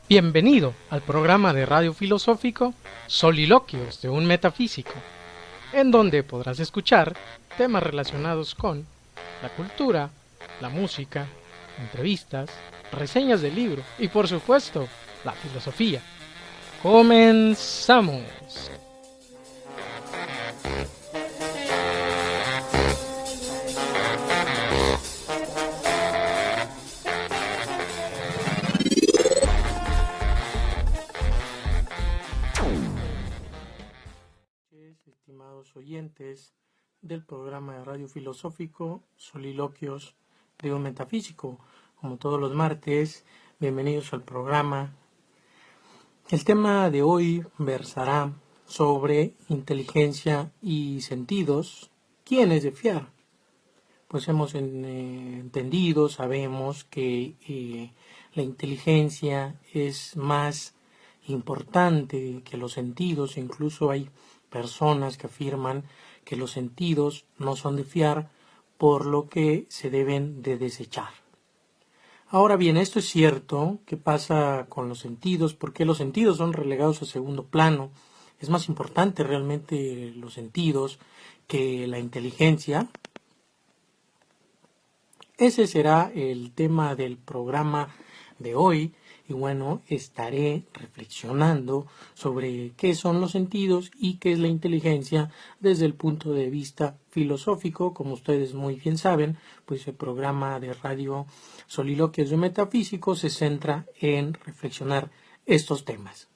Bienvenido al programa de radio filosófico Soliloquios de un Metafísico, en donde podrás escuchar temas relacionados con la cultura, la música, entrevistas, reseñas de libro y por supuesto, la filosofía. ¡Comenzamos! Estimados oyentes del programa de radio filosófico Soliloquios de un Metafísico, como todos los martes, bienvenidos al programa. El tema de hoy versará sobre inteligencia y sentidos. ¿Quién es de fiar? Pues hemos entendido, sabemos que la inteligencia es más importante que los sentidos. Incluso hay personas que afirman que los sentidos no son de fiar, por lo que se deben de desechar. Ahora bien, esto es cierto. ¿Qué pasa con los sentidos? ¿Por qué los sentidos son relegados a segundo plano? Es más importante realmente los sentidos que la inteligencia. Ese será el tema del programa de hoy. Y bueno, estaré reflexionando sobre qué son los sentidos y qué es la inteligencia desde el punto de vista filosófico. Como ustedes muy bien saben, pues el programa de radio Soliloquios de Metafísico se centra en reflexionar estos temas.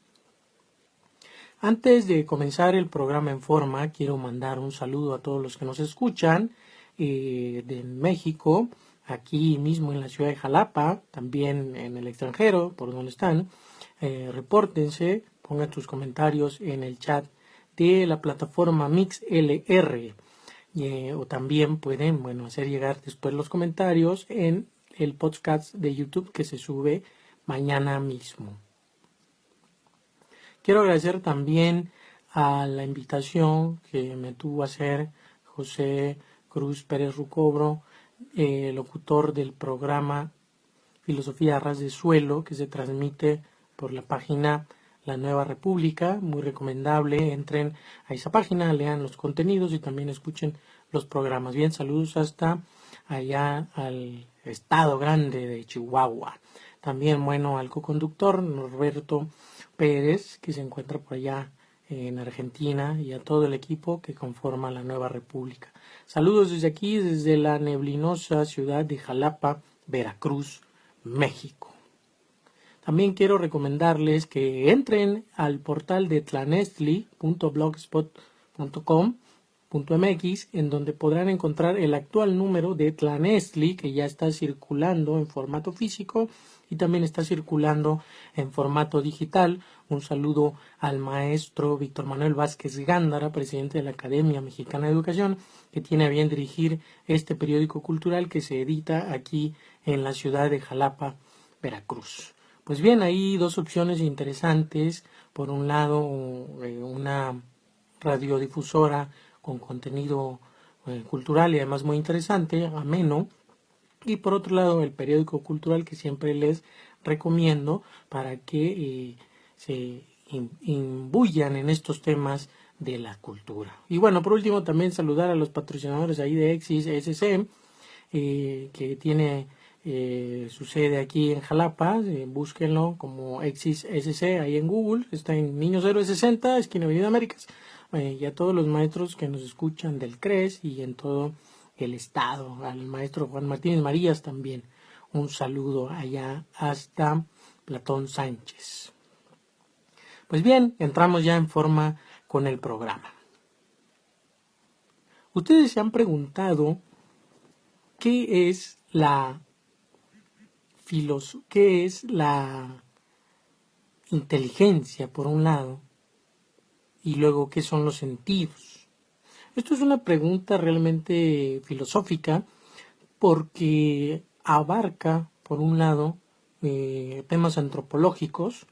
Antes de comenzar el programa en forma, quiero mandar un saludo a todos los que nos escuchan de México, aquí mismo en la ciudad de Jalapa, también en el extranjero, por donde están. Repórtense, pongan sus comentarios en el chat de la plataforma MixLR, o también pueden hacer llegar después los comentarios en el podcast de YouTube que se sube mañana mismo. Quiero agradecer también a la invitación que me tuvo a hacer José Cruz Pérez Rucobro, locutor del programa Filosofía a Ras de Suelo, que se transmite por la página La Nueva República. Muy recomendable, entren a esa página, lean los contenidos y también escuchen los programas. Bien, saludos hasta allá al estado grande de Chihuahua. También, al coconductor Norberto Pérez, que se encuentra por allá en Argentina, y a todo el equipo que conforma La Nueva República. Saludos desde aquí, desde la neblinosa ciudad de Jalapa, Veracruz, México. También quiero recomendarles que entren al portal de tlanestli.blogspot.com.mx, en donde podrán encontrar el actual número de Tlanestli, que ya está circulando en formato físico y también está circulando en formato digital. Un saludo al maestro Víctor Manuel Vázquez Gándara, presidente de la Academia Mexicana de Educación, que tiene a bien dirigir este periódico cultural que se edita aquí en la ciudad de Jalapa, Veracruz. Pues bien, hay dos opciones interesantes. Por un lado, una radiodifusora con contenido cultural y además muy interesante, ameno. Y por otro lado, el periódico cultural que siempre les recomiendo para que se imbuyan en estos temas de la cultura. Y por último, también saludar a los patrocinadores ahí de Exis SC, que tiene su sede aquí en Jalapa. Búsquenlo como Exis SC ahí en Google. Está en Niño 060, esquina Avenida Américas. Y a todos los maestros que nos escuchan del CRES y en todo el estado, al maestro Juan Martínez Marías también un saludo allá hasta Platón Sánchez. Pues bien, entramos ya en forma con el programa. Ustedes se han preguntado qué es la inteligencia por un lado y luego qué son los sentidos. Esto es una pregunta realmente filosófica porque abarca, por un lado, temas antropológicos,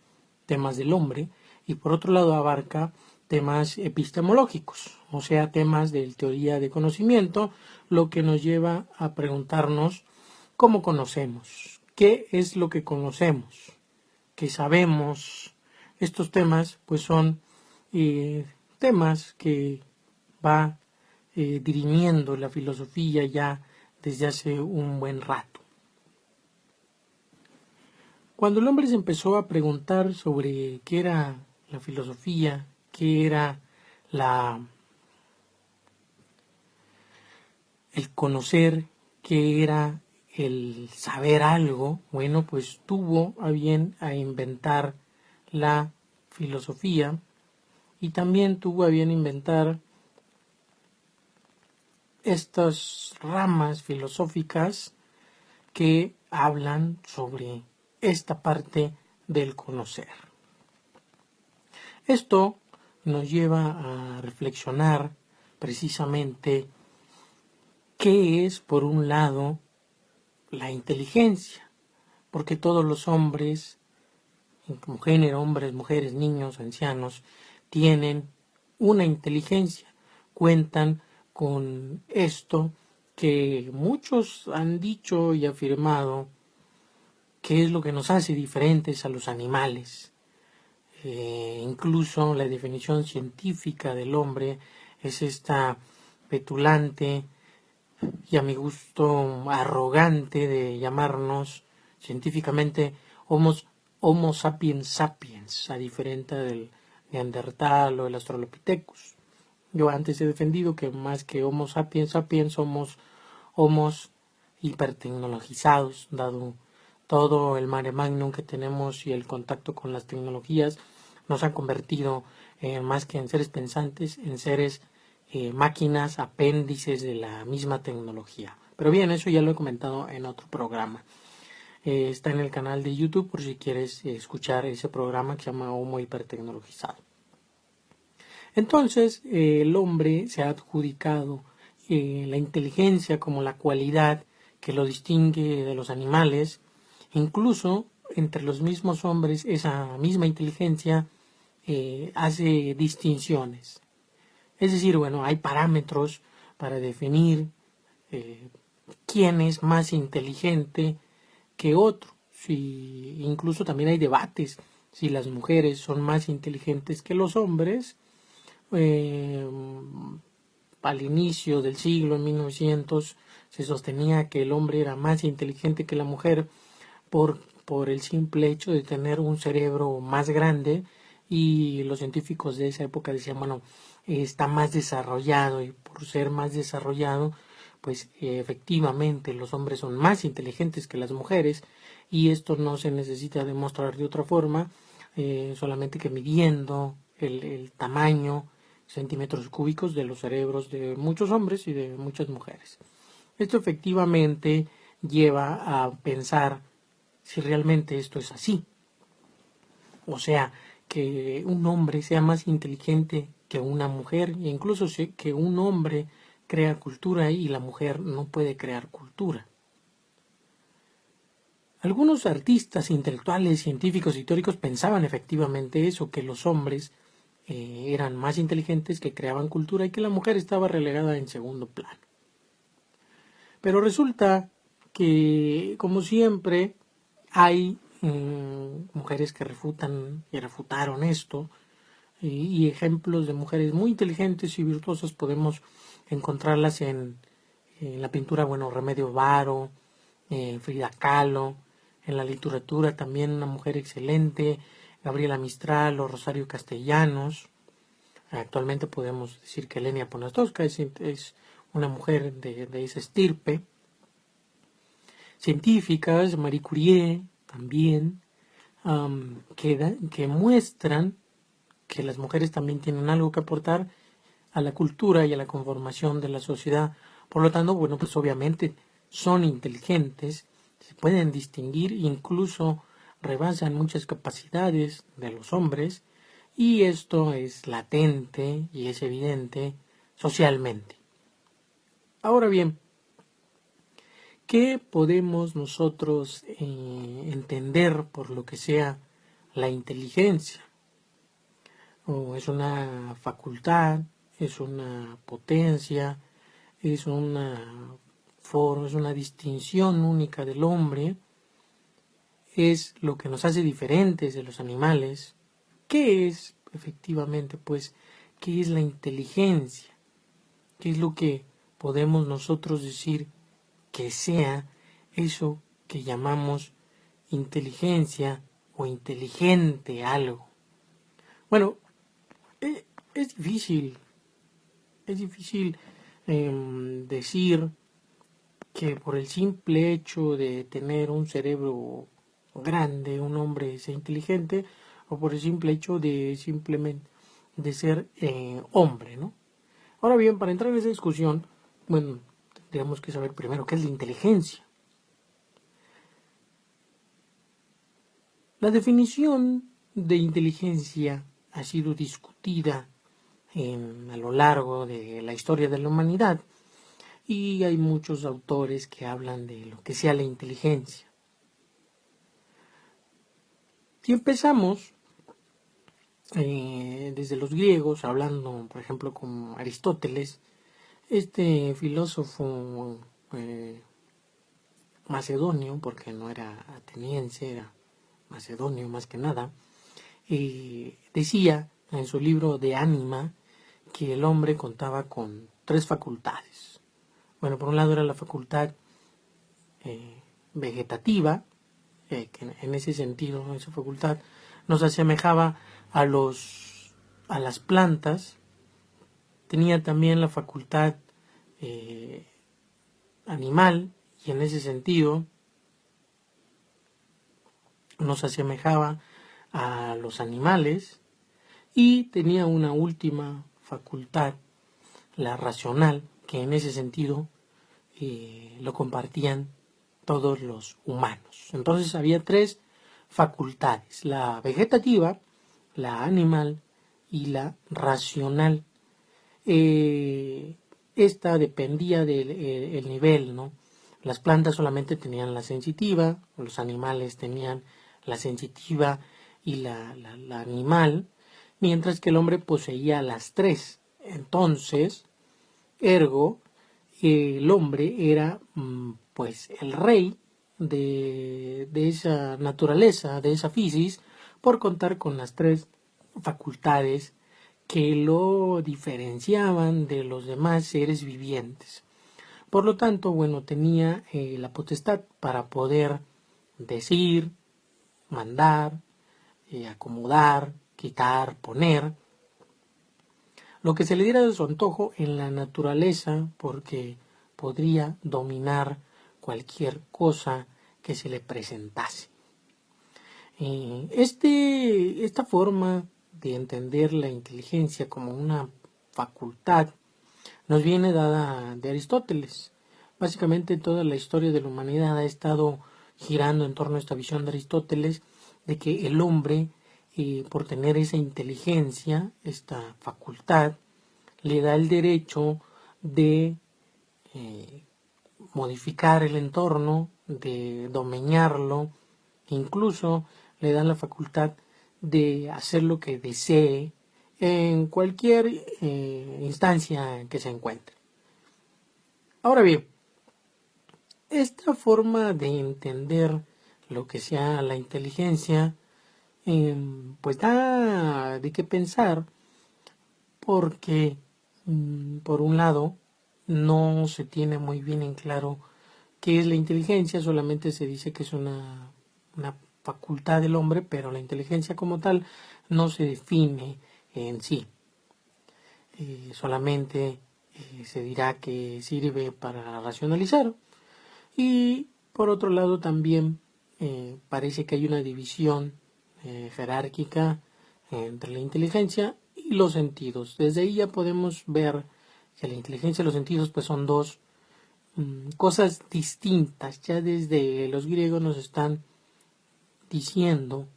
temas del hombre, y por otro lado abarca temas epistemológicos, o sea, temas de teoría de conocimiento, lo que nos lleva a preguntarnos cómo conocemos, qué es lo que conocemos, qué sabemos. Estos temas pues son temas que va dirimiendo la filosofía ya desde hace un buen rato. Cuando el hombre se empezó a preguntar sobre qué era la filosofía, qué era el conocer, qué era el saber algo, bueno, pues tuvo a bien a inventar la filosofía y también tuvo a bien inventar estas ramas filosóficas que hablan sobre esta parte del conocer. Esto nos lleva a reflexionar precisamente qué es, por un lado, la inteligencia, porque todos los hombres, como género, hombres, mujeres, niños, ancianos, tienen una inteligencia, cuentan con esto que muchos han dicho y afirmado que es lo que nos hace diferentes a los animales. Incluso la definición científica del hombre es esta petulante y a mi gusto arrogante de llamarnos científicamente Homo sapiens sapiens, a diferencia del Neandertal o el Australopithecus. Yo antes he defendido que más que Homo sapiens sapiens somos homos hipertecnologizados, dado todo el mare magnum que tenemos y el contacto con las tecnologías nos han convertido más que en seres pensantes, en seres máquinas, apéndices de la misma tecnología. Pero bien, eso ya lo he comentado en otro programa. Está en el canal de YouTube por si quieres escuchar ese programa que se llama Homo Hipertecnologizado. Entonces, el hombre se ha adjudicado la inteligencia como la cualidad que lo distingue de los animales. Incluso entre los mismos hombres esa misma inteligencia hace distinciones. Es decir, bueno, hay parámetros para definir quién es más inteligente que otro. Incluso también hay debates si las mujeres son más inteligentes que los hombres. Al inicio del siglo, en 1900, se sostenía que el hombre era más inteligente que la mujer por el simple hecho de tener un cerebro más grande, y los científicos de esa época decían, bueno, está más desarrollado, y por ser más desarrollado, pues efectivamente los hombres son más inteligentes que las mujeres, y esto no se necesita demostrar de otra forma, solamente que midiendo el tamaño, centímetros cúbicos de los cerebros de muchos hombres y de muchas mujeres. Esto efectivamente lleva a pensar si realmente esto es así. O sea, que un hombre sea más inteligente que una mujer, e incluso que un hombre crea cultura y la mujer no puede crear cultura. Algunos artistas, intelectuales, científicos y teóricos pensaban efectivamente eso, que los hombres eran más inteligentes, que creaban cultura y que la mujer estaba relegada en segundo plano. Pero resulta que, como siempre, hay mujeres que refutan y refutaron esto, y ejemplos de mujeres muy inteligentes y virtuosas podemos encontrarlas en la pintura, bueno, Remedios Varo, Frida Kahlo, en la literatura también una mujer excelente, Gabriela Mistral o Rosario Castellanos. Actualmente podemos decir que Lenia Poniatowska es una mujer de esa estirpe. Científicas, Marie Curie también, que muestran que las mujeres también tienen algo que aportar a la cultura y a la conformación de la sociedad. Por lo tanto, bueno, pues obviamente son inteligentes, se pueden distinguir, incluso rebasan muchas capacidades de los hombres, y esto es latente y es evidente socialmente. Ahora bien, ¿Qué podemos nosotros entender por lo que sea la inteligencia? ¿O es una facultad? ¿Es una potencia? ¿Es una forma? ¿Es una distinción única del hombre? ¿Es lo que nos hace diferentes de los animales? ¿Qué es efectivamente, pues, qué es la inteligencia? ¿Qué es lo que podemos nosotros decir que sea eso que llamamos inteligencia o inteligente algo? Bueno, es difícil, decir que por el simple hecho de tener un cerebro grande, un hombre sea inteligente, o por el simple hecho de simplemente de ser hombre, ¿no? Ahora bien, para entrar en esa discusión, bueno, tendríamos que saber primero qué es la inteligencia. La definición de inteligencia ha sido discutida a lo largo de la historia de la humanidad y hay muchos autores que hablan de lo que sea la inteligencia. Si empezamos desde los griegos, hablando por ejemplo con Aristóteles, este filósofo macedonio, porque no era ateniense, era macedonio más que nada, decía en su libro de Ánima que el hombre contaba con 3 facultades. Bueno, por un lado era la facultad vegetativa, que en ese sentido, esa facultad, nos asemejaba a las plantas. Tenía también la facultad animal, y en ese sentido nos asemejaba a los animales, y tenía una última facultad, la racional, que en ese sentido lo compartían todos los humanos. Entonces había 3 facultades: la vegetativa, la animal y la racional. Esta dependía del el nivel, ¿no? Las plantas solamente tenían la sensitiva, los animales tenían la sensitiva y la animal, mientras que el hombre poseía las 3. Entonces, ergo, el hombre era pues el rey de esa naturaleza, de esa fisis, por contar con las 3 facultades que lo diferenciaban de los demás seres vivientes. Por lo tanto, bueno, tenía la potestad para poder decir, mandar, acomodar, quitar, poner, lo que se le diera de su antojo en la naturaleza, porque podría dominar cualquier cosa que se le presentase. Esta forma de entender la inteligencia como una facultad nos viene dada de Aristóteles. Básicamente toda la historia de la humanidad ha estado girando en torno a esta visión de Aristóteles de que el hombre, por tener esa inteligencia, esta facultad, le da el derecho de modificar el entorno, de domeñarlo, incluso le dan la facultad de hacer lo que desee en cualquier instancia en que se encuentre. Ahora bien, esta forma de entender lo que sea la inteligencia, pues da de qué pensar, porque por un lado no se tiene muy bien en claro qué es la inteligencia, solamente se dice que es una facultad del hombre, pero la inteligencia como tal no se define en sí. Solamente se dirá que sirve para racionalizar, y por otro lado también parece que hay una división jerárquica entre la inteligencia y los sentidos. Desde ahí ya podemos ver que la inteligencia y los sentidos pues son 2 cosas distintas. Ya desde los griegos nos están diciendo,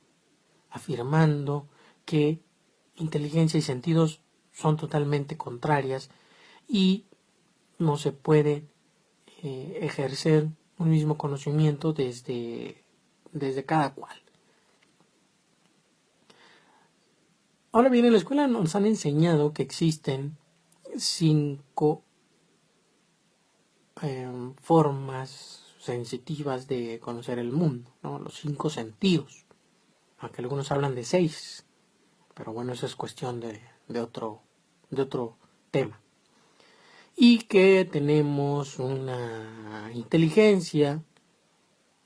afirmando que inteligencia y sentidos son totalmente contrarias y no se puede ejercer conocimiento desde cada cual. Ahora bien, en la escuela nos han enseñado que existen 5 formas sensitivas de conocer el mundo, ¿no? Los 5 sentidos, aunque algunos hablan de 6, pero bueno, eso es cuestión de otro tema. Y que tenemos una inteligencia,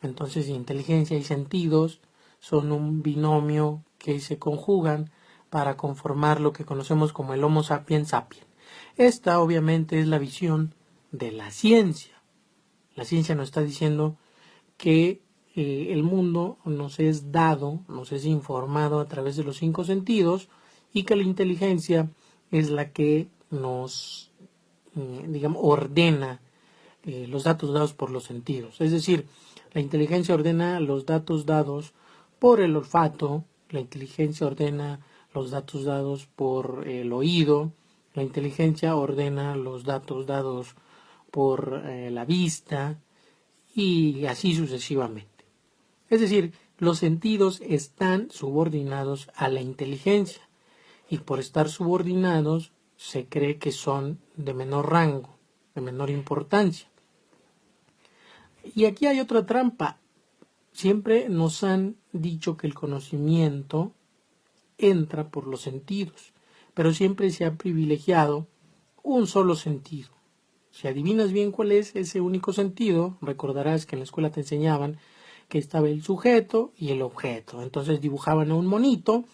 entonces inteligencia y sentidos son un binomio que se conjugan para conformar lo que conocemos como el Homo sapiens sapiens. Esta obviamente es la visión de la ciencia. La ciencia nos está diciendo que el mundo nos es dado, nos es informado a través de los 5 sentidos y que la inteligencia es la que nos, ordena los datos dados por los sentidos. Es decir, la inteligencia ordena los datos dados por el olfato, la inteligencia ordena los datos dados por el oído, la inteligencia ordena los datos dados por la vista y así sucesivamente. Es decir, los sentidos están subordinados a la inteligencia y por estar subordinados se cree que son de menor rango, de menor importancia. Y aquí hay otra trampa. Siempre nos han dicho que el conocimiento entra por los sentidos, pero siempre se ha privilegiado un solo sentido. Si adivinas bien cuál es ese único sentido, recordarás que en la escuela te enseñaban que estaba el sujeto y el objeto. Entonces dibujaban a un monito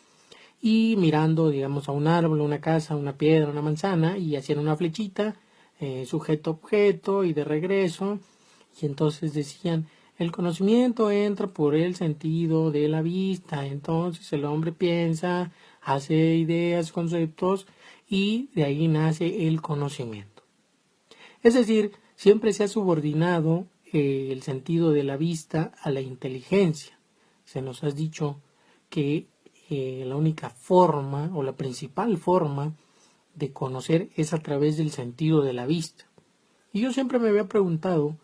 y mirando, digamos, a un árbol, una casa, una piedra, una manzana, y hacían una flechita, sujeto-objeto, y de regreso. Y entonces decían, el conocimiento entra por el sentido de la vista. Entonces el hombre piensa, hace ideas, conceptos, y de ahí nace el conocimiento. Es decir, siempre se ha subordinado el sentido de la vista a la inteligencia. Se nos ha dicho que la única forma o la principal forma de conocer es a través del sentido de la vista. Y yo siempre me había preguntado,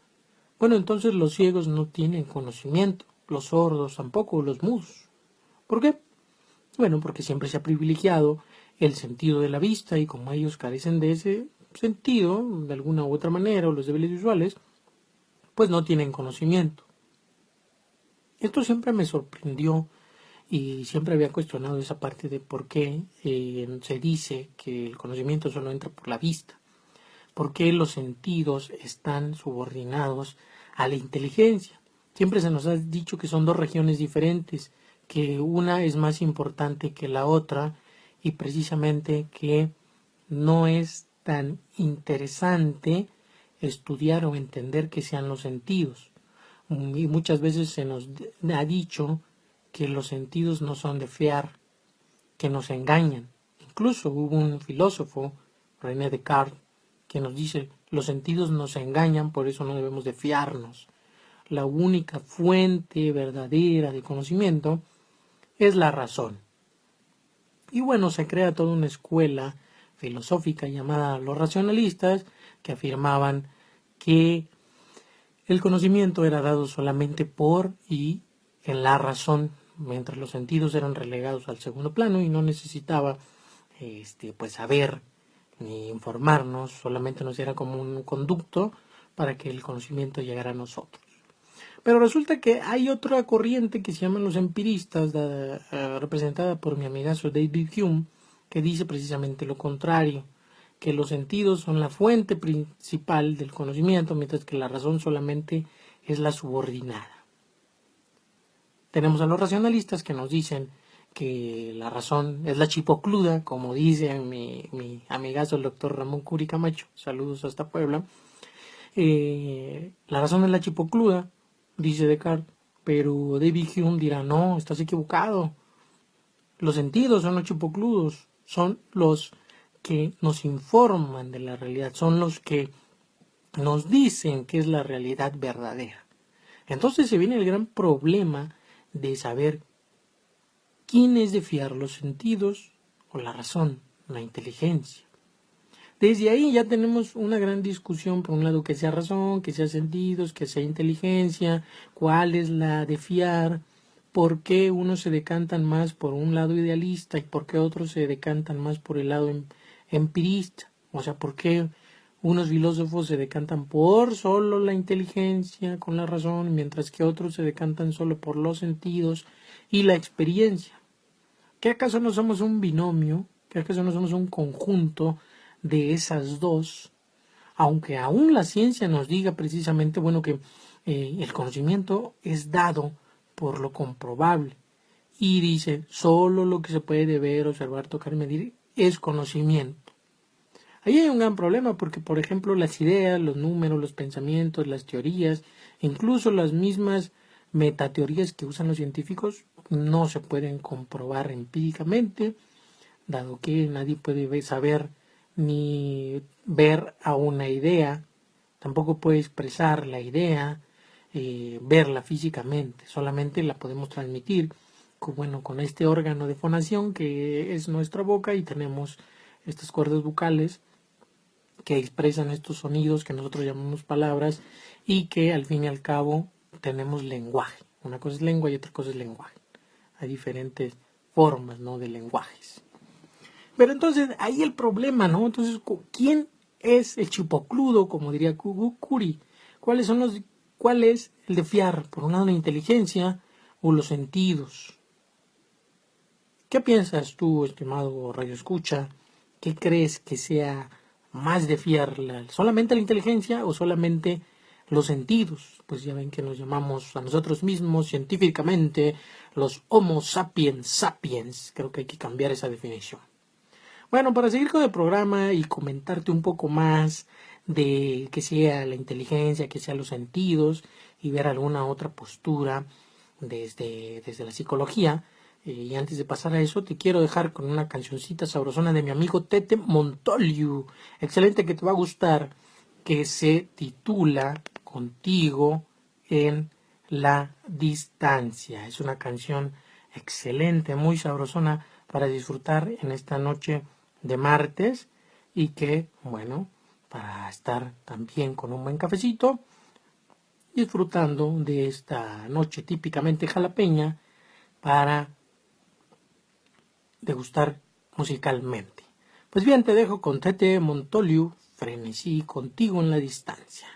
bueno, entonces los ciegos no tienen conocimiento, los sordos tampoco, los mudos. ¿Por qué? Bueno, porque siempre se ha privilegiado el sentido de la vista y como ellos carecen de ese sentido, de alguna u otra manera, o los débiles visuales, pues no tienen conocimiento. Esto siempre me sorprendió y siempre había cuestionado esa parte de por qué se dice que el conocimiento solo entra por la vista, por qué los sentidos están subordinados a la inteligencia. Siempre se nos ha dicho que son 2 regiones diferentes, que una es más importante que la otra y precisamente que no es tan interesante estudiar o entender qué sean los sentidos. Y muchas veces se nos ha dicho que los sentidos no son de fiar, que nos engañan. Incluso hubo un filósofo, René Descartes, que nos dice, los sentidos nos engañan, por eso no debemos de fiarnos. La única fuente verdadera de conocimiento es la razón. Y bueno, se crea toda una escuela filosófica llamada los racionalistas, que afirmaban que el conocimiento era dado solamente por y en la razón, mientras los sentidos eran relegados al segundo plano y no necesitaba pues saber ni informarnos, solamente nos era como un conducto para que el conocimiento llegara a nosotros. Pero resulta que hay otra corriente que se llaman los empiristas, representada por mi amigazo David Hume, que dice precisamente lo contrario, que los sentidos son la fuente principal del conocimiento, mientras que la razón solamente es la subordinada. Tenemos a los racionalistas que nos dicen que la razón es la chipocluda, como dice mi amigazo el doctor Ramón Curi Camacho, saludos hasta Puebla. La razón es la chipocluda, dice Descartes, pero David Hume dirá, no, estás equivocado. Los sentidos son los chipocludos, son los que nos informan de la realidad, son los que nos dicen qué es la realidad verdadera. Entonces se viene el gran problema de saber quién es de fiar, los sentidos o la razón, la inteligencia. Desde ahí ya tenemos una gran discusión, por un lado, que sea razón, que sea sentidos, que sea inteligencia, cuál es la de fiar, por qué unos se decantan más por un lado idealista y por qué otros se decantan más por el lado empirista. O sea, por qué unos filósofos se decantan por solo la inteligencia con la razón, mientras que otros se decantan solo por los sentidos y la experiencia. ¿Qué acaso no somos un binomio? ¿Qué acaso no somos un conjunto de esas dos? Aunque aún la ciencia nos diga precisamente, bueno, que el conocimiento es dado por lo comprobable. Y dice, solo lo que se puede ver, observar, tocar y medir es conocimiento. Ahí hay un gran problema porque, por ejemplo, las ideas, los números, los pensamientos, las teorías, incluso las mismas metateorías que usan los científicos, no se pueden comprobar empíricamente, dado que nadie puede saber ni ver a una idea, tampoco puede expresar la idea, verla físicamente, solamente la podemos transmitir con este órgano de fonación que es nuestra boca y tenemos estas cuerdas vocales que expresan estos sonidos que nosotros llamamos palabras y que al fin y al cabo tenemos lenguaje. Una cosa es lengua y otra cosa es lenguaje. Hay diferentes formas, ¿no?, de lenguajes. Pero entonces ahí el problema, ¿no? Entonces, ¿quién es el chipocludo, como diría Curi? ¿Cuál es el de fiar? Por un lado la inteligencia o los sentidos. ¿Qué piensas tú, estimado Radio Escucha? ¿Qué crees que sea más de fiar? ¿Solamente la inteligencia o solamente los sentidos? Pues ya ven que nos llamamos a nosotros mismos científicamente los Homo sapiens sapiens. Creo que hay que cambiar esa definición. Bueno, para seguir con el programa y comentarte un poco más de que sea la inteligencia, que sea los sentidos y ver alguna otra postura desde la psicología. Y antes de pasar a eso, te quiero dejar con una cancioncita sabrosona de mi amigo Tete Montoliu. Excelente, que te va a gustar, que se titula Contigo en la distancia. Es una canción excelente, muy sabrosona para disfrutar en esta noche de martes y que, bueno, para estar también con un buen cafecito, disfrutando de esta noche típicamente jalapeña para degustar musicalmente. Pues bien, te dejo con Tete Montoliu, Frenesí, Contigo en la distancia.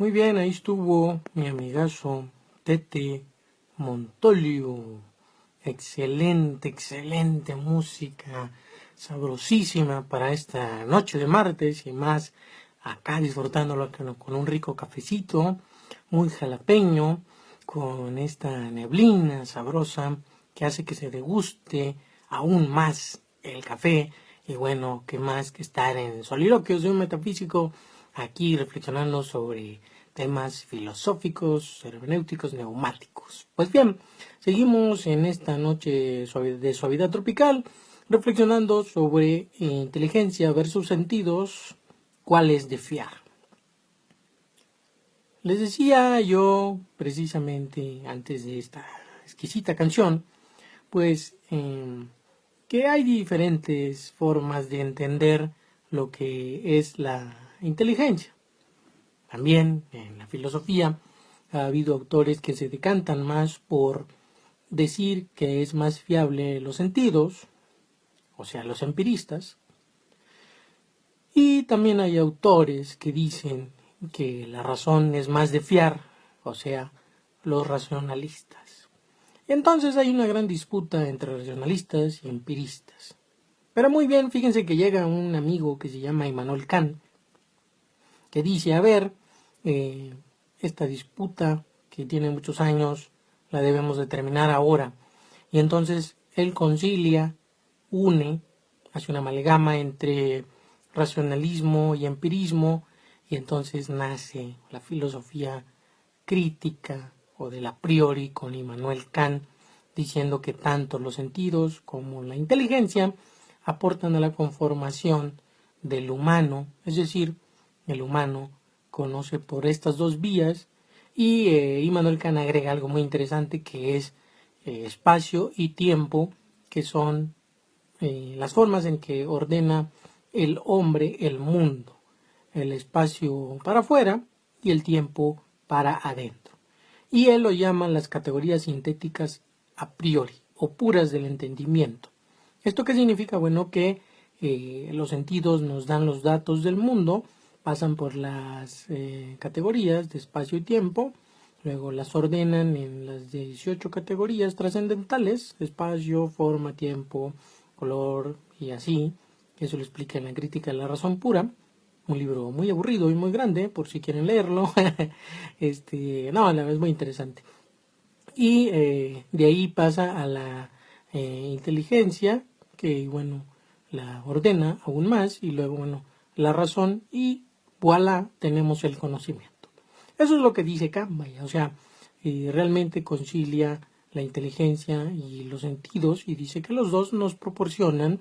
Muy bien, ahí estuvo mi amigazo Tete Montolio. Excelente, excelente música, sabrosísima para esta noche de martes y más acá disfrutándolo con un rico cafecito, muy jalapeño, con esta neblina sabrosa que hace que se deguste aún más el café. Y bueno, qué más que estar en Soliloquios de un Metafísico, aquí reflexionando sobre temas filosóficos, hermenéuticos, neumáticos. Pues bien, seguimos en esta noche de suavidad tropical, reflexionando sobre inteligencia versus sentidos, cuáles de fiar. Les decía yo, precisamente antes de esta exquisita canción, pues que hay diferentes formas de entender lo que es la inteligencia. También en la filosofía ha habido autores que se decantan más por decir que es más fiable los sentidos, o sea, los empiristas, y también hay autores que dicen que la razón es más de fiar, o sea, los racionalistas. Entonces hay una gran disputa entre racionalistas y empiristas. Pero muy bien, fíjense que llega un amigo que se llama Immanuel Kant, que dice, a ver, esta disputa que tiene muchos años la debemos de terminar ahora. Y entonces él concilia, une, hace una amalgama entre racionalismo y empirismo, y entonces nace la filosofía crítica o del a priori con Immanuel Kant, diciendo que tanto los sentidos como la inteligencia aportan a la conformación del humano, es decir, el humano conoce por estas dos vías, y Immanuel Kant agrega algo muy interesante que es espacio y tiempo, que son las formas en que ordena el hombre el mundo, el espacio para afuera y el tiempo para adentro. Y él lo llama las categorías sintéticas a priori o puras del entendimiento. ¿Esto qué significa? Bueno, que los sentidos nos dan los datos del mundo, pasan por las categorías de espacio y tiempo, luego las ordenan en las 18 categorías trascendentales, espacio, forma, tiempo, color y así. Eso lo explica en la Crítica de la Razón Pura, un libro muy aburrido y muy grande, por si quieren leerlo. No, la verdad es muy interesante. Y de ahí pasa a la inteligencia, que bueno, la ordena aún más, y luego, bueno, la razón, y voilà, tenemos el conocimiento. Eso es lo que dice Kant, o sea, realmente concilia la inteligencia y los sentidos, y dice que los dos nos proporcionan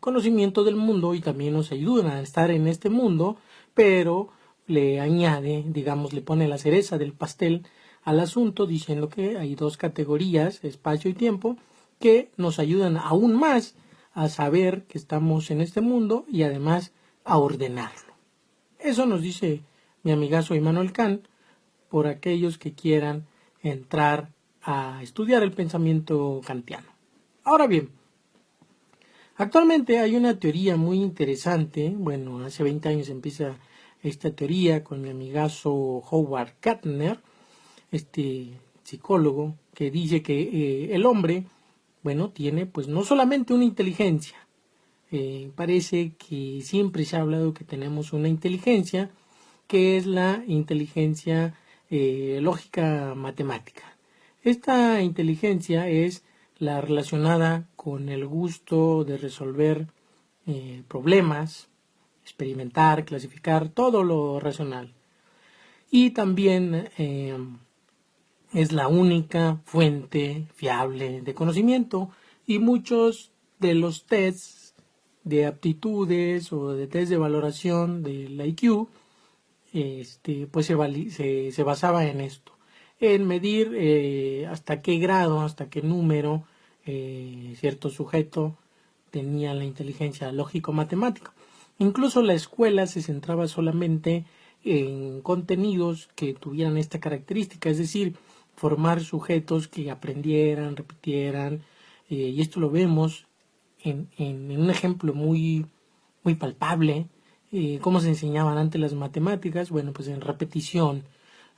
conocimiento del mundo y también nos ayudan a estar en este mundo, pero le añade, digamos, le pone la cereza del pastel al asunto diciendo que hay dos categorías, espacio y tiempo, que nos ayudan aún más a saber que estamos en este mundo y además a ordenarlo. Eso nos dice mi amigazo Immanuel Kant, por aquellos que quieran entrar a estudiar el pensamiento kantiano. Ahora bien, actualmente hay una teoría muy interesante, bueno, hace 20 años empieza esta teoría con mi amigazo Howard Gardner, este psicólogo, que dice que el hombre, bueno, tiene pues no solamente una inteligencia, parece que siempre se ha hablado que tenemos una inteligencia, que es la inteligencia lógica matemática. Esta inteligencia es la relacionada con el gusto de resolver problemas, experimentar, clasificar, todo lo racional. Y también es la única fuente fiable de conocimiento, y muchos de los tests de aptitudes o de test de valoración del IQ pues se basaba en esto, en medir hasta qué grado, hasta qué número cierto sujeto tenía la inteligencia lógico-matemática. Incluso la escuela se centraba solamente en contenidos que tuvieran esta característica, es decir, formar sujetos que aprendieran, repitieran, y esto lo vemos en un ejemplo muy, muy palpable ¿Cómo se enseñaban antes las matemáticas? Bueno, pues en repetición.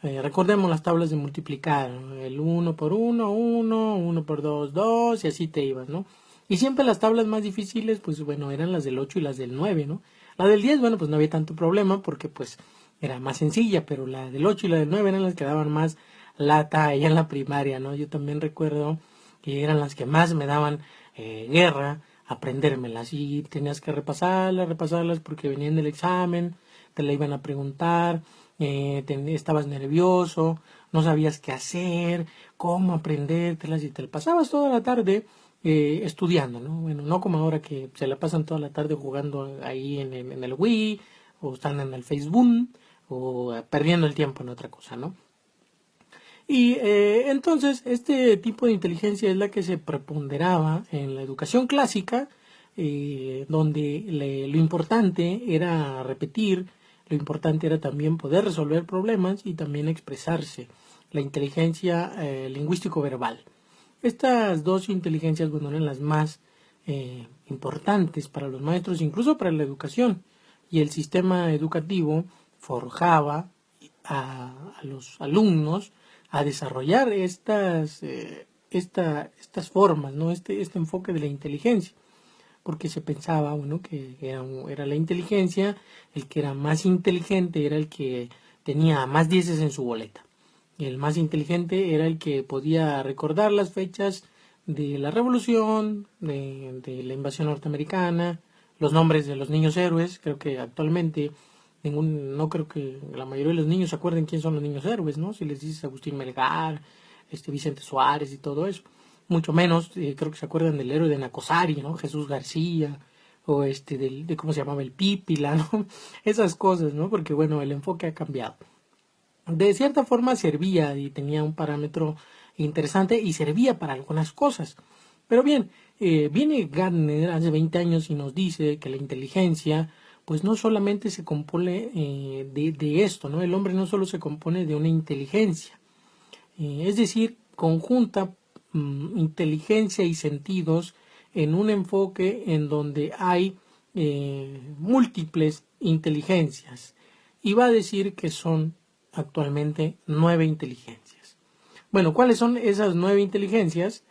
Recordemos las tablas de multiplicar, ¿no? El 1 por 1, 1, 1 por 2, 2, y así te ibas, ¿no? Y siempre las tablas más difíciles, pues bueno, eran las del 8 y las del 9, ¿no? La del 10, bueno, pues no había tanto problema porque pues era más sencilla, pero la del 8 y la del 9 eran las que daban más lata allá en la primaria, ¿no? Yo también recuerdo que eran las que más me daban guerra aprendérmelas y tenías que repasarlas porque venían del examen, te la iban a preguntar, estabas nervioso, no sabías qué hacer, cómo aprendértelas y te la pasabas toda la tarde estudiando, ¿no? Bueno, no como ahora que se la pasan toda la tarde jugando ahí en el Wii o están en el Facebook o perdiendo el tiempo en otra cosa, ¿no? Y entonces este tipo de inteligencia es la que se preponderaba en la educación clásica, donde lo importante era repetir, lo importante era también poder resolver problemas y también expresarse, la inteligencia lingüístico-verbal. Estas dos inteligencias, bueno, eran las más importantes para los maestros, incluso para la educación, y el sistema educativo forjaba a los alumnos a desarrollar estas formas, ¿no? Este enfoque de la inteligencia, porque se pensaba, bueno, que era la inteligencia, el que era más inteligente era el que tenía más dieces en su boleta. Y el más inteligente era el que podía recordar las fechas de la revolución, de la invasión norteamericana, los nombres de los niños héroes. Creo que actualmente no creo que la mayoría de los niños se acuerden quién son los niños héroes, ¿no? Si les dices Agustín Melgar, Vicente Suárez y todo eso. Mucho menos creo que se acuerdan del héroe de Nacosari, ¿no? Jesús García, o de cómo se llamaba el Pípila, ¿no? Esas cosas, ¿no? Porque bueno, el enfoque ha cambiado. De cierta forma servía y tenía un parámetro interesante y servía para algunas cosas. Pero bien, viene Gardner hace 20 años y nos dice que la inteligencia pues no solamente se compone de esto, ¿no? El hombre no solo se compone de una inteligencia, es decir, conjunta inteligencia y sentidos en un enfoque en donde hay múltiples inteligencias. Y va a decir que son actualmente 9 inteligencias. Bueno, ¿cuáles son esas 9 inteligencias?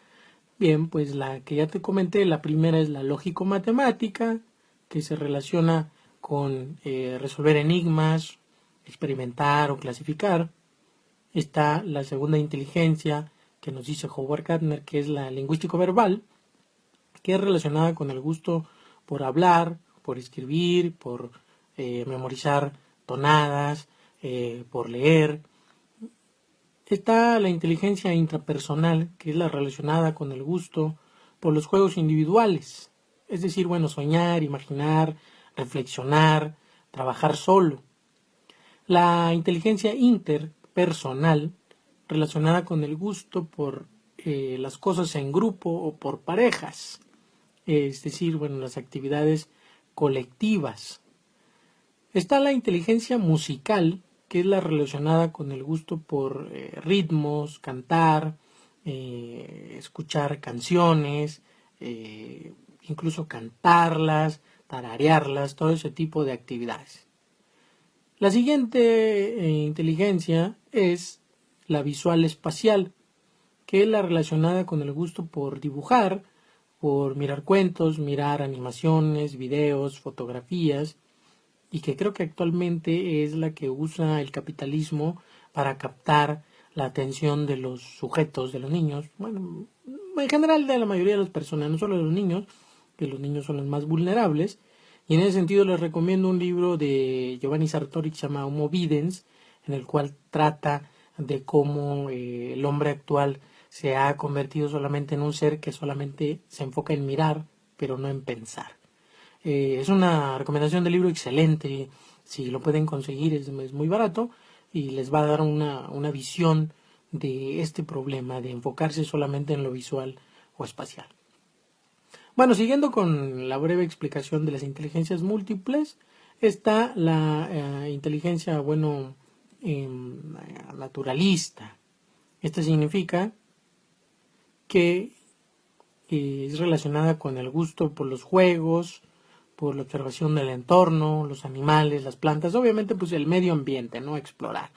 Bien, pues la que ya te comenté, la primera es la lógico-matemática, que se relaciona con resolver enigmas, experimentar o clasificar. Está la segunda inteligencia que nos dice Howard Gardner, que es la lingüístico-verbal, que es relacionada con el gusto por hablar, por escribir, por memorizar tonadas, por leer. Está la inteligencia intrapersonal, que es la relacionada con el gusto por los juegos individuales. Es decir, bueno, soñar, imaginar, reflexionar, trabajar solo. La inteligencia interpersonal, relacionada con el gusto por las cosas en grupo o por parejas. Es decir, bueno, las actividades colectivas. Está la inteligencia musical, que es la relacionada con el gusto por ritmos, cantar, escuchar canciones, incluso cantarlas, tararearlas, todo ese tipo de actividades. La siguiente inteligencia es la visual espacial, que es la relacionada con el gusto por dibujar, por mirar cuentos, mirar animaciones, videos, fotografías, y que creo que actualmente es la que usa el capitalismo para captar la atención de los sujetos, de los niños, bueno, en general de la mayoría de las personas, no solo de los niños, que los niños son los más vulnerables, y en ese sentido les recomiendo un libro de Giovanni Sartori que se llama Homo Videns, en el cual trata de cómo el hombre actual se ha convertido solamente en un ser que solamente se enfoca en mirar, pero no en pensar. Es una recomendación de libro excelente, si lo pueden conseguir es muy barato y les va a dar una visión de este problema de enfocarse solamente en lo visual o espacial. Bueno, siguiendo con la breve explicación de las inteligencias múltiples, está la inteligencia, bueno, naturalista. Esta significa que es relacionada con el gusto por los juegos, por la observación del entorno, los animales, las plantas, obviamente pues el medio ambiente, ¿no? Explorar.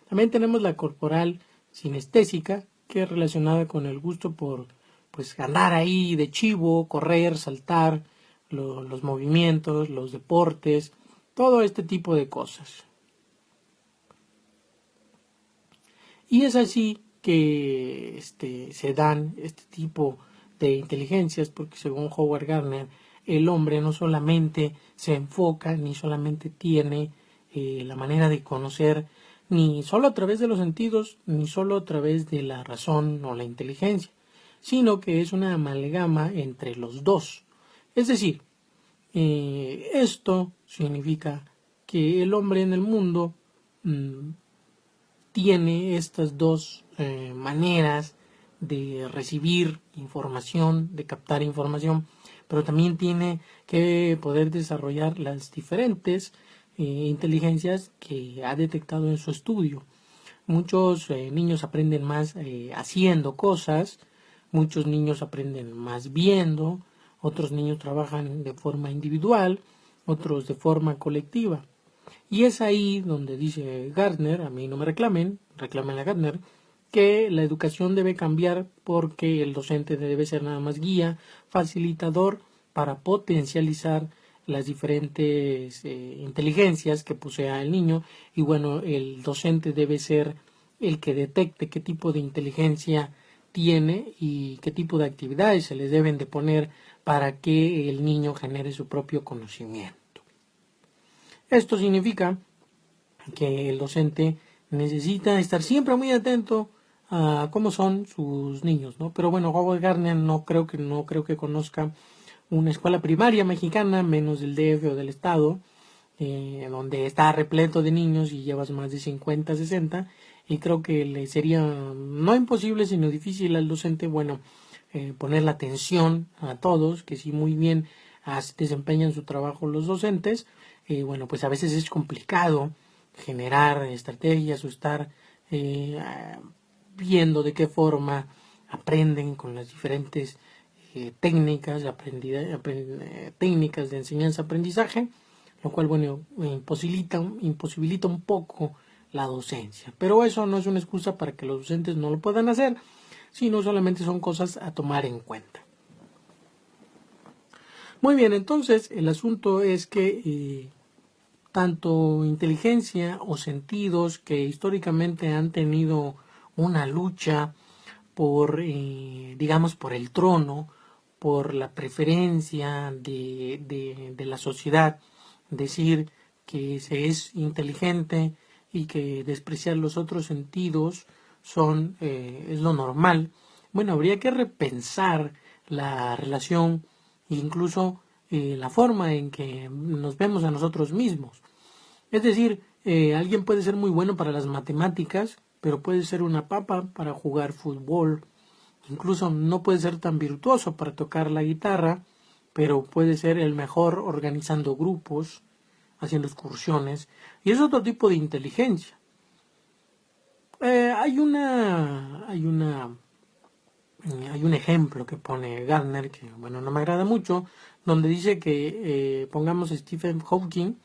También tenemos la corporal sinestésica, que es relacionada con el gusto por pues andar ahí de chivo, correr, saltar, los movimientos, los deportes, todo este tipo de cosas. Y es así que se dan este tipo de inteligencias, porque según Howard Gardner, el hombre no solamente se enfoca, ni solamente tiene la manera de conocer, ni solo a través de los sentidos, ni solo a través de la razón o la inteligencia, sino que es una amalgama entre los dos. Es decir, esto significa que el hombre en el mundo tiene estas dos maneras de recibir información, de captar información, pero también tiene que poder desarrollar las diferentes inteligencias que ha detectado en su estudio. Muchos niños aprenden más haciendo cosas, muchos niños aprenden más viendo, otros niños trabajan de forma individual, otros de forma colectiva. Y es ahí donde dice Gardner, a mí no me reclamen a Gardner, que la educación debe cambiar porque el docente debe ser nada más guía, facilitador para potencializar las diferentes inteligencias que posea el niño, y bueno, el docente debe ser el que detecte qué tipo de inteligencia tiene y qué tipo de actividades se les deben de poner para que el niño genere su propio conocimiento. Esto significa que el docente necesita estar siempre muy atento a cómo son sus niños, ¿no? Pero bueno, Howard Gardner no creo que conozca una escuela primaria mexicana, menos del DF o del estado, donde está repleto de niños y llevas más de 50, 60, y creo que le sería no imposible, sino difícil al docente, bueno, poner la atención a todos, que sí muy bien desempeñan su trabajo los docentes. Bueno, pues a veces es complicado generar estrategias o estar viendo de qué forma aprenden con las diferentes técnicas técnicas de enseñanza-aprendizaje, lo cual, bueno, imposibilita un poco la docencia. Pero eso no es una excusa para que los docentes no lo puedan hacer, sino solamente son cosas a tomar en cuenta. Muy bien, entonces el asunto es que tanto inteligencia o sentidos que históricamente han tenido una lucha por, digamos, por el trono, por la preferencia de la sociedad, decir que se es inteligente y que despreciar los otros sentidos es lo normal. Bueno, habría que repensar la relación e incluso la forma en que nos vemos a nosotros mismos. Es decir, alguien puede ser muy bueno para las matemáticas, pero puede ser una papa para jugar fútbol. Incluso no puede ser tan virtuoso para tocar la guitarra, pero puede ser el mejor organizando grupos, haciendo excursiones, y es otro tipo de inteligencia. Hay un ejemplo que pone Gardner, que bueno, no me agrada mucho, donde dice que pongamos a Stephen Hawking,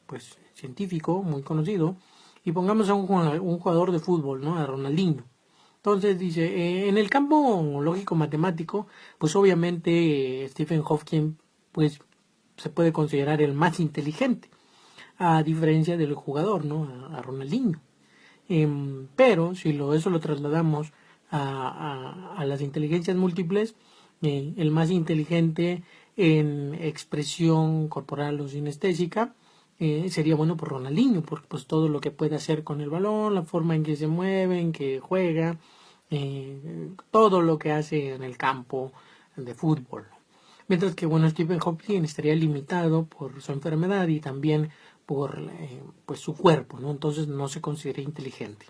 pues científico muy conocido, y pongamos a un jugador de fútbol, ¿no? A Ronaldinho. Entonces dice, en el campo lógico-matemático, pues obviamente Stephen Hawking pues se puede considerar el más inteligente, a diferencia del jugador, ¿no? A Ronaldinho. Pero si eso lo trasladamos a las inteligencias múltiples, el más inteligente en expresión corporal o sinestésica sería bueno por Ronaldinho, por pues todo lo que puede hacer con el balón, la forma en que se mueve, en que juega, todo lo que hace en el campo de fútbol. Mientras que bueno, Stephen Hawking estaría limitado por su enfermedad y también por pues su cuerpo, ¿no? Entonces no se considera inteligente.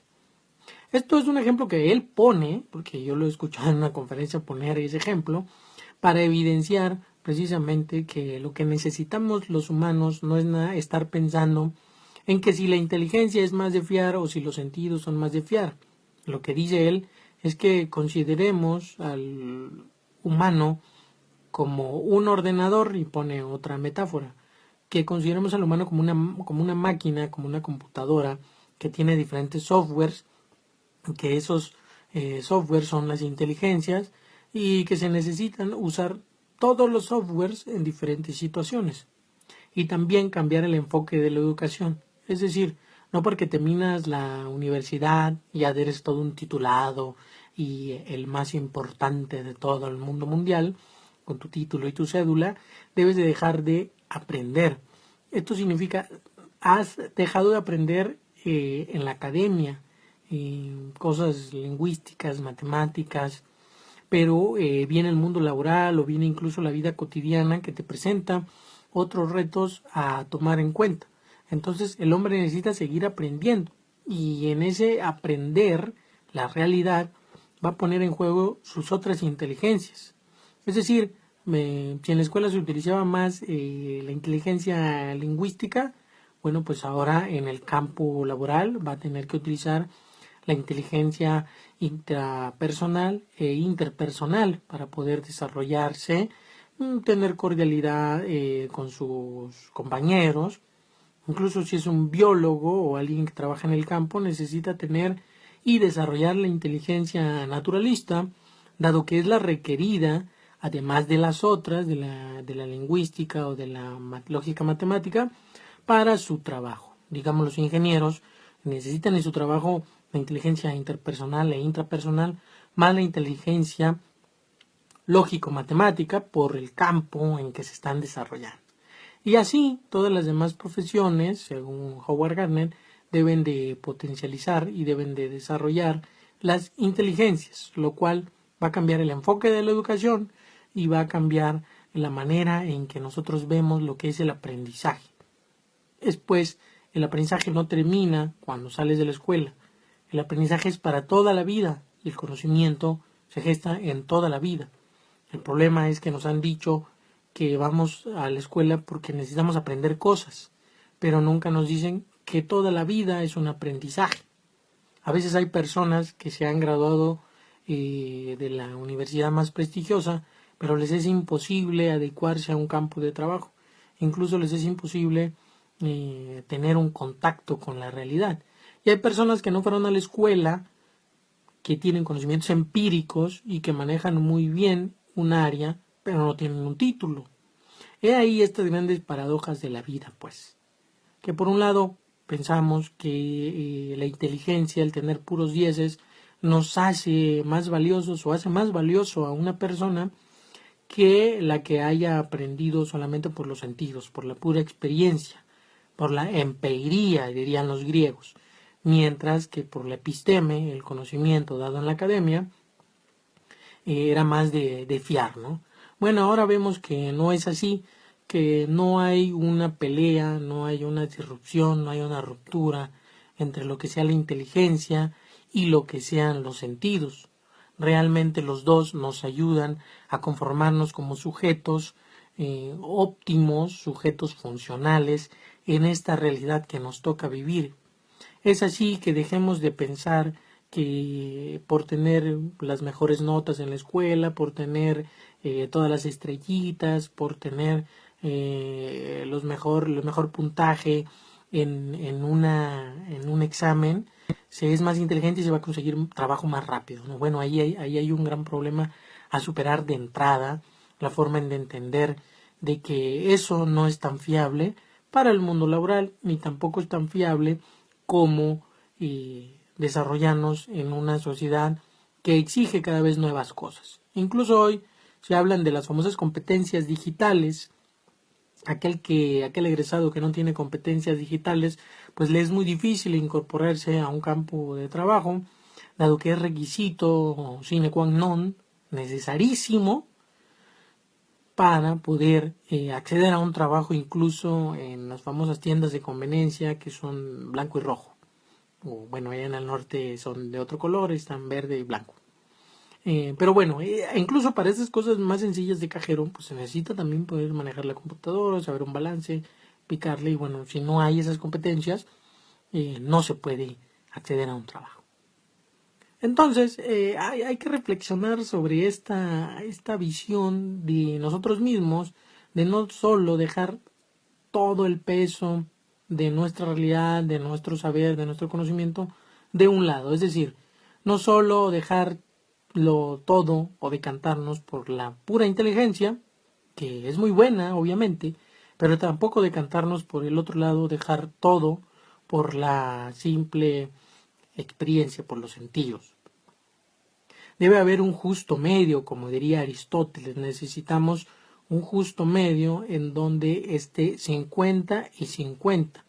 Esto es un ejemplo que él pone, porque yo lo he escuchado en una conferencia poner ese ejemplo, para evidenciar precisamente que lo que necesitamos los humanos no es nada estar pensando en que si la inteligencia es más de fiar o si los sentidos son más de fiar. Lo que dice él es que consideremos al humano como un ordenador, y pone otra metáfora, que consideremos al humano como una máquina, como una computadora que tiene diferentes softwares, que esos softwares son las inteligencias y que se necesitan usar todos los softwares en diferentes situaciones. Y también cambiar el enfoque de la educación. Es decir, no porque terminas la universidad y ya eres todo un titulado y el más importante de todo el mundo mundial, con tu título y tu cédula, debes de dejar de aprender. Esto significa, has dejado de aprender en la academia, cosas lingüísticas, matemáticas, pero viene el mundo laboral o viene incluso la vida cotidiana que te presenta otros retos a tomar en cuenta. Entonces el hombre necesita seguir aprendiendo y en ese aprender la realidad va a poner en juego sus otras inteligencias. Es decir, si en la escuela se utilizaba más la inteligencia lingüística, bueno, pues ahora en el campo laboral va a tener que utilizar la inteligencia intrapersonal e interpersonal para poder desarrollarse, tener cordialidad con sus compañeros. Incluso si es un biólogo o alguien que trabaja en el campo, necesita tener y desarrollar la inteligencia naturalista, dado que es la requerida, además de las otras, de la lingüística o de la lógica matemática, para su trabajo. Digamos, los ingenieros necesitan en su trabajo la inteligencia interpersonal e intrapersonal, más la inteligencia lógico-matemática por el campo en que se están desarrollando. Y así, todas las demás profesiones, según Howard Gardner, deben de potencializar y deben de desarrollar las inteligencias, lo cual va a cambiar el enfoque de la educación y va a cambiar la manera en que nosotros vemos lo que es el aprendizaje. Después, el aprendizaje no termina cuando sales de la escuela. El aprendizaje es para toda la vida y el conocimiento se gesta en toda la vida. El problema es que nos han dicho que vamos a la escuela porque necesitamos aprender cosas, pero nunca nos dicen que toda la vida es un aprendizaje. A veces hay personas que se han graduado de la universidad más prestigiosa, pero les es imposible adecuarse a un campo de trabajo. Incluso les es imposible tener un contacto con la realidad. Y hay personas que no fueron a la escuela, que tienen conocimientos empíricos y que manejan muy bien un área, pero no tienen un título. He ahí estas grandes paradojas de la vida, pues. Que por un lado pensamos que la inteligencia, el tener puros dieces, nos hace más valiosos o hace más valioso a una persona que la que haya aprendido solamente por los sentidos, por la pura experiencia, por la empiría, dirían los griegos, mientras que por la episteme, el conocimiento dado en la academia, era más de fiar, ¿no? Bueno, ahora vemos que no es así, que no hay una pelea, no hay una disrupción, no hay una ruptura entre lo que sea la inteligencia y lo que sean los sentidos. Realmente los dos nos ayudan a conformarnos como sujetos óptimos, sujetos funcionales en esta realidad que nos toca vivir. Es así que dejemos de pensar que por tener las mejores notas en la escuela, por tener todas las estrellitas, por tener el mejor puntaje en un examen, se es más inteligente y se va a conseguir un trabajo más rápido, ¿no? Bueno, ahí hay un gran problema a superar de entrada, la forma de entender de que eso no es tan fiable para el mundo laboral, ni tampoco es tan fiable como desarrollarnos en una sociedad que exige cada vez nuevas cosas. Incluso hoy se hablan de las famosas competencias digitales. Aquel egresado que no tiene competencias digitales, pues le es muy difícil incorporarse a un campo de trabajo, dado que es requisito sine qua non, necesarísimo, para poder acceder a un trabajo incluso en las famosas tiendas de conveniencia que son blanco y rojo. O bueno, allá en el norte son de otro color, están verde y blanco. Pero bueno, incluso para esas cosas más sencillas de cajero, pues se necesita también poder manejar la computadora, saber un balance, picarle, y bueno, si no hay esas competencias, no se puede acceder a un trabajo. Entonces, hay que reflexionar sobre esta visión de nosotros mismos, de no solo dejar todo el peso de nuestra realidad, de nuestro saber, de nuestro conocimiento de un lado. Es decir, no solo dejarlo todo o decantarnos por la pura inteligencia, que es muy buena, obviamente, pero tampoco decantarnos por el otro lado, dejar todo por la simple experiencia, por los sentidos. Debe haber un justo medio, como diría Aristóteles. Necesitamos un justo medio en donde esté 50 y 50.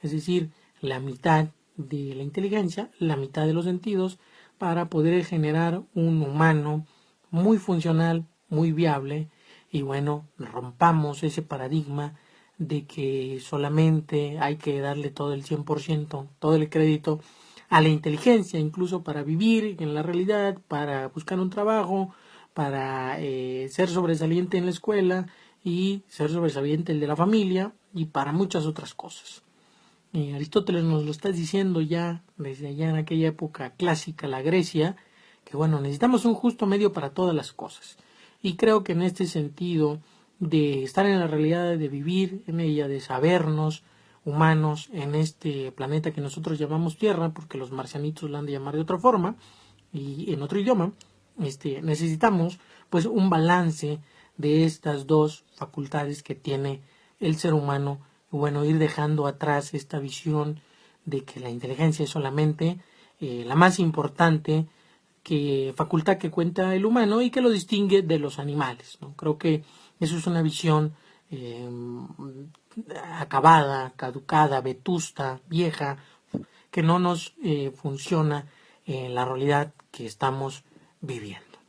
Es decir, la mitad de la inteligencia, la mitad de los sentidos, para poder generar un humano muy funcional, muy viable. Y bueno, rompamos ese paradigma de que solamente hay que darle todo el 100%, todo el crédito a la inteligencia, incluso para vivir en la realidad, para buscar un trabajo, para ser sobresaliente en la escuela y ser sobresaliente el de la familia y para muchas otras cosas. Aristóteles nos lo está diciendo ya desde allá en aquella época clásica, la Grecia, que bueno, necesitamos un justo medio para todas las cosas. Y creo que en este sentido de estar en la realidad, de vivir en ella, de sabernos humanos en este planeta que nosotros llamamos Tierra, porque los marcianitos lo han de llamar de otra forma y en otro idioma, necesitamos pues un balance de estas dos facultades que tiene el ser humano. Bueno, ir dejando atrás esta visión de que la inteligencia es solamente la más importante facultad que cuenta el humano y que lo distingue de los animales, ¿no? Creo que eso es una visión acabada, caducada, vetusta, vieja, que no nos funciona en la realidad que estamos viviendo.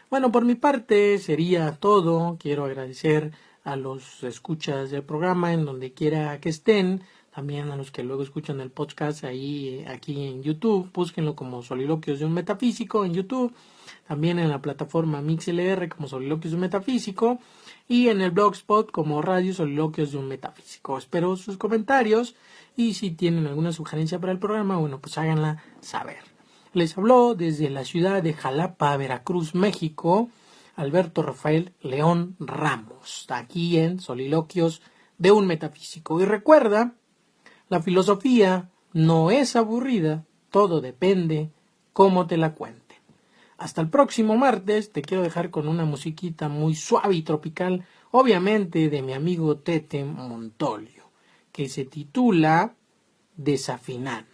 Bueno, por mi parte sería todo. Quiero agradecer a los escuchas del programa en donde quiera que estén, también a los que luego escuchan el podcast ahí, aquí en YouTube, búsquenlo como Soliloquios de un Metafísico en YouTube, también en la plataforma MixLR como Soliloquios de un Metafísico y en el Blogspot como Radio Soliloquios de un Metafísico. Espero sus comentarios y si tienen alguna sugerencia para el programa, bueno, pues háganla saber. Les habló desde la ciudad de Jalapa, Veracruz, México, Alberto Rafael León Ramos, aquí en Soliloquios de un Metafísico. Y recuerda, la filosofía no es aburrida, todo depende cómo te la cuente. Hasta el próximo martes, te quiero dejar con una musiquita muy suave y tropical, obviamente de mi amigo Tete Montolio, que se titula Desafinando.